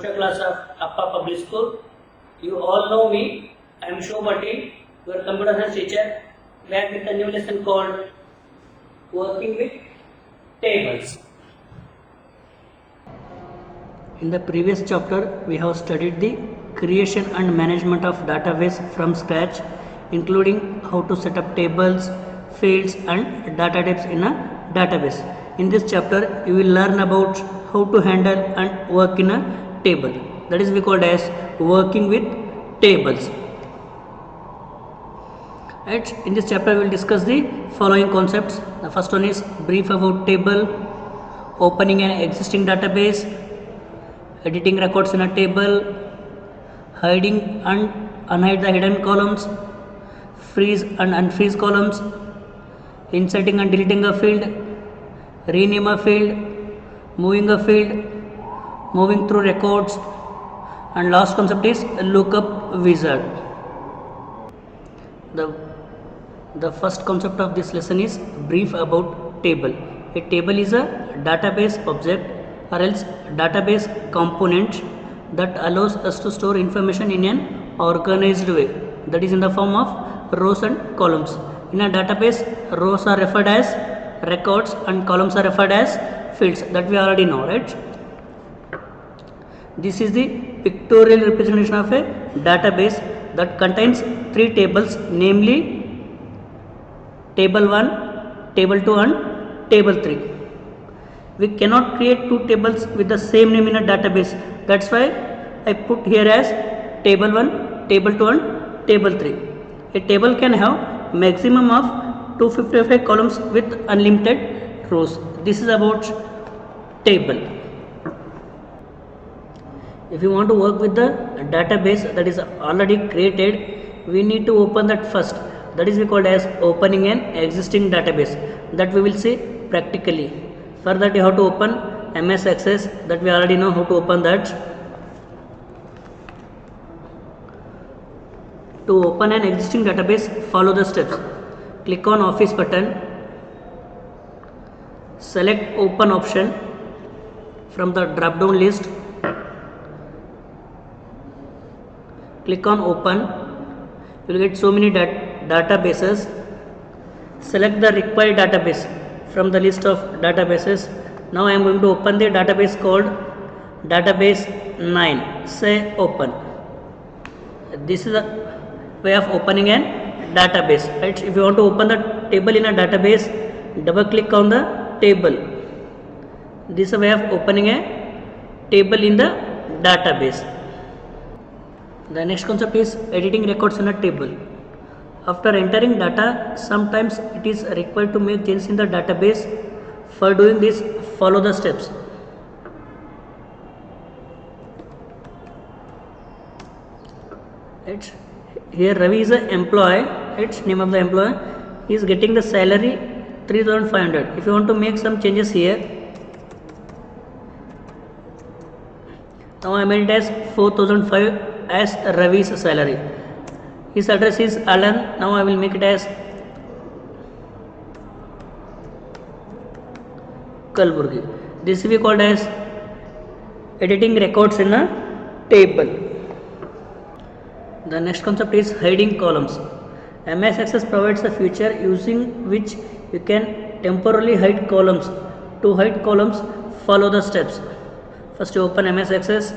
social class of Appa Public School. You all know me. I am Shobhati, your computer science teacher, back with a new lesson called Working with Tables. In the previous chapter, we have studied the creation and management of database from scratch, including how to set up tables, fields and data types in a database. In this chapter, you will learn about how to handle and work in a table. That is we called as working with tables. Right. In this chapter, we will discuss the following concepts. The first one is brief about table, opening an existing database, editing records in a table, hiding and unhide the hidden columns, freeze and unfreeze columns, inserting and deleting a field, rename a field, moving a field, moving through records, and last concept is lookup wizard. The first concept of this lesson is brief about table. A table is a database object or else database component that allows us to store information in an organized way, that is in the form of rows and columns. In a database, rows are referred as records and columns are referred as fields, that we already know, right? This is the pictorial representation of a database that contains three tables, namely table 1, table 2 and table 3. We cannot create two tables with the same name in a database. That's why I put here as table 1, table 2 and table 3. A table can have maximum of 255 columns with unlimited rows. This is about table. If you want to work with the database that is already created, we need to open that first. That is we called as opening an existing database. That we will see practically. For that you have to open MS Access, that we already know how to open that. To open an existing database, follow the steps. Click on Office button, select Open option from the drop down list, click on Open. You will get so many databases. Select the required database from the list of databases. Now I am going to open the database called database 9. Say open. This is a way of opening an database, right? If you want to open the table in a database, double click on the table. This is a way of opening a table in the database. The next concept is editing records in a table. After entering data, sometimes it is required to make changes in the database. For doing this, follow the steps. Right. Here Ravi is an employee. Right. Name of the employee. He is getting the salary 3,500. If you want to make some changes here, now I made it as 4,005 as Ravi's salary. His address is Alan. Now I will make it as Kalburgi. This will be called as editing records in a table. The next concept is hiding columns. MS Access provides a feature using which you can temporarily hide columns. To hide columns, follow the steps. First you open MS Access.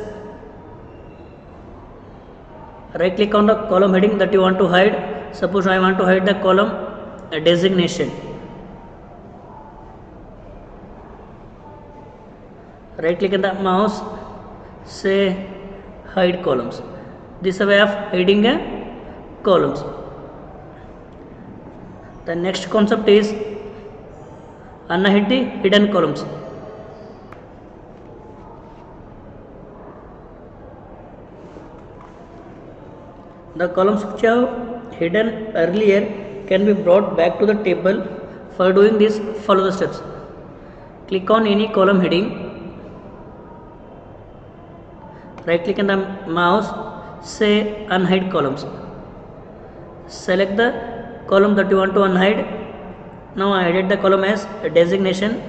Right click on the column heading that you want to hide. Suppose I want to hide the column designation. Right click on the mouse, say hide columns. This is a way of hiding columns. The next concept is unhide the hidden columns. The columns which are hidden earlier can be brought back to the table. For doing this, follow the steps. Click on any column heading. Right click on the mouse, say unhide columns. Select the column that you want to unhide. Now I added the column as a designation.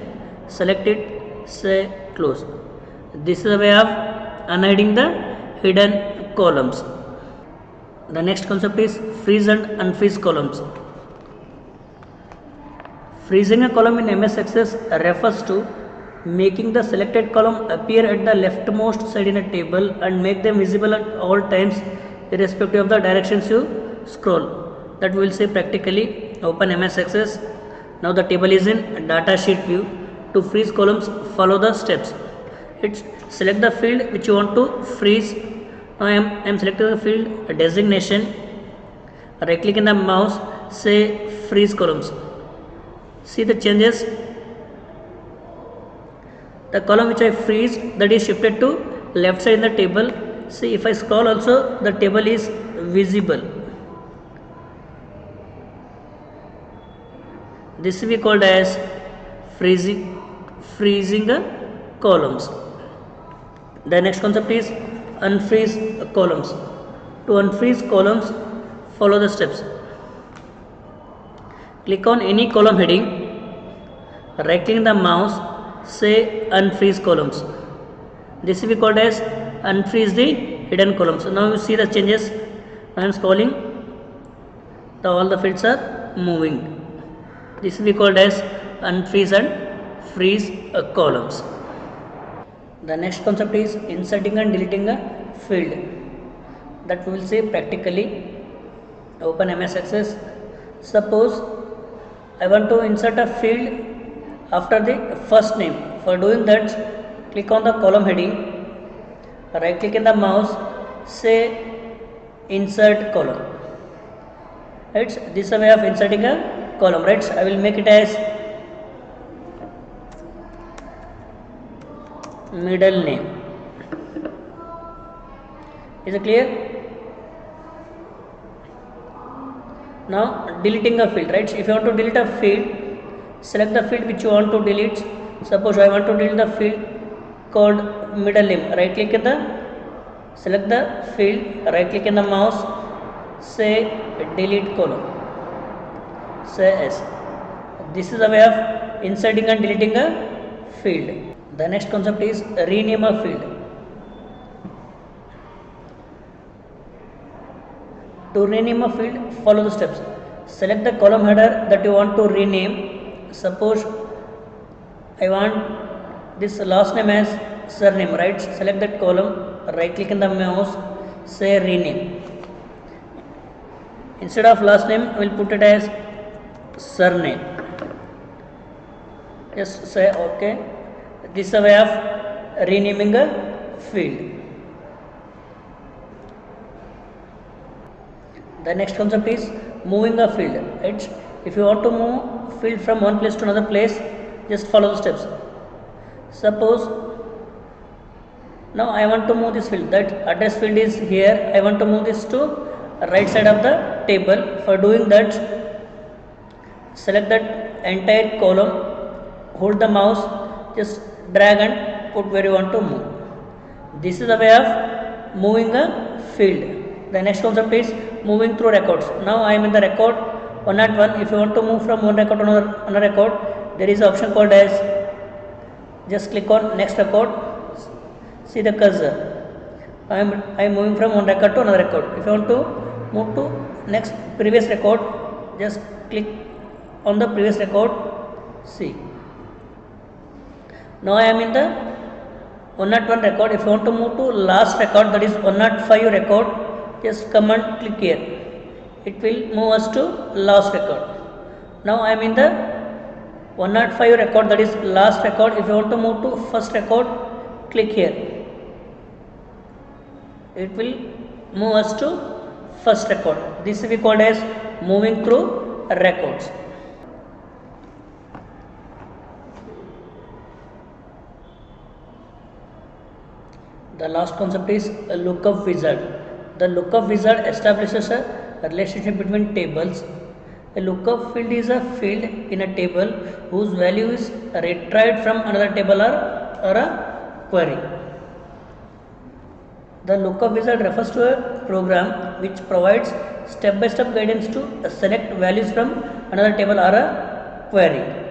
Select it, say close. This is a way of unhiding the hidden columns. The next concept is freeze and unfreeze columns. Freezing a column in MS Access refers to making the selected column appear at the leftmost side in a table and make them visible at all times irrespective of the directions you scroll. That will say practically. Open MS Access. Now the table is in data sheet view. To freeze columns, follow the steps. Select the field which you want to freeze. Now I am selecting the field designation. Right click in the mouse, say freeze columns. See the changes. The column which I freeze, that is shifted to left side in the table. See, if I scroll also, the table is visible. This will be called as freezing the columns. The next concept is unfreeze columns. To unfreeze columns, follow the steps. Click on any column heading, right click the mouse, say unfreeze columns. This will be called as unfreeze the hidden columns. So now you see the changes. I am scrolling, all the fields are moving. This will be called as unfreeze and freeze columns. The next concept is inserting and deleting a field. That we will say practically. Open MS Access. Suppose I want to insert a field after the first name. For doing that, click on the column heading, right click in the mouse, say insert column. Right? This is a way of inserting a column. Right? I will make it as middle name. Is it clear? Now deleting a field, right? If you want to delete a field, select the field which you want to delete. Suppose I want to delete the field called middle name. Right click in the, select the field, right click in the mouse, say delete column, say yes. This is a way of inserting and deleting a field. The next concept is rename a field. To rename a field, follow the steps. Select the column header that you want to rename. Suppose I want this last name as surname, right? Select that column, right click in the mouse, say rename. Instead of last name, I will put it as surname. Just say OK. This is a way of renaming a field. The next concept is moving a field. Right? If you want to move field from one place to another place, just follow the steps. Suppose now I want to move this field. That address field is here. I want to move this to right side of the table. For doing that, select that entire column, hold the mouse, just drag and put where you want to move. This is the way of moving a field. The next concept is moving through records. Now I am in the record 101. If you want to move from one record to another record, there is an option called as, just click on next record, see the cursor. I am moving from one record to another record. If you want to move to next previous record, just click on the previous record, see. Now I am in the 101 record. If you want to move to last record, that is 105 record, just come and click here. It will move us to last record. Now I am in the 105 record, that is last record. If you want to move to first record, click here. It will move us to first record. This will be called as moving through records. The last concept is a lookup wizard. The lookup wizard establishes a relationship between tables. A lookup field is a field in a table whose value is retrieved from another table or a query. The lookup wizard refers to a program which provides step-by-step guidance to select values from another table or a query.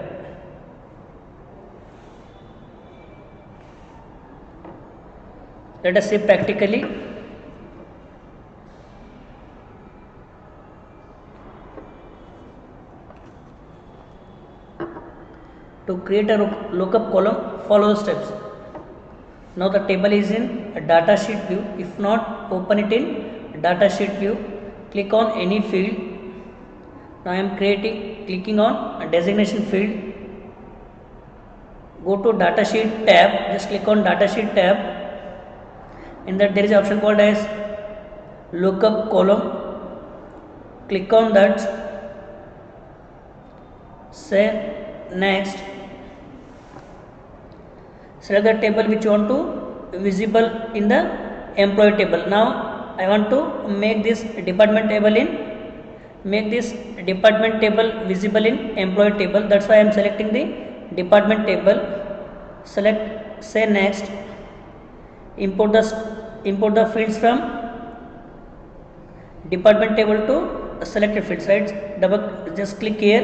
Let us see practically. To create a lookup column, follow the steps. Now the table is in a data sheet view. If not, open it in data sheet view. Click on any field. Now I am clicking on a designation field. Go to data sheet tab. Just click on data sheet tab. In that there is an option called as lookup column. Click on that. Say next. Select the table which you want to visible in the employee table. Now I want to make this department table visible in employee table. That's why I am selecting the department table. Select, say next. Import the fields from department table to selected fields. Right? Just click here.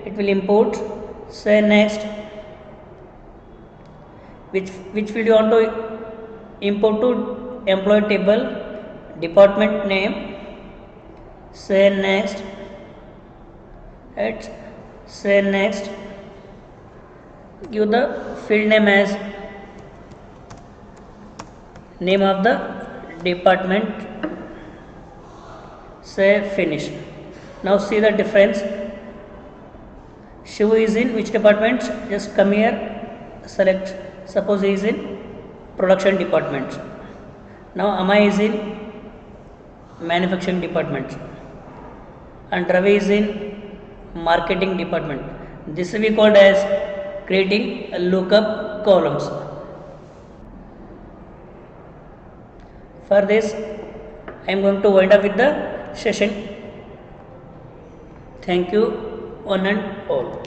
It will import. Say next. Which field you want to import to employee table? Department name. Say next. Right. Say next. Give the field name as name of the department. Say finish. Now see the difference. Shivu is in which department? Just come here, select. Suppose he is in production department. Now Amay is in manufacturing department and Ravi is in marketing department. This will be called as creating lookup columns. For this, I am going to wind up with the session. Thank you, one and all.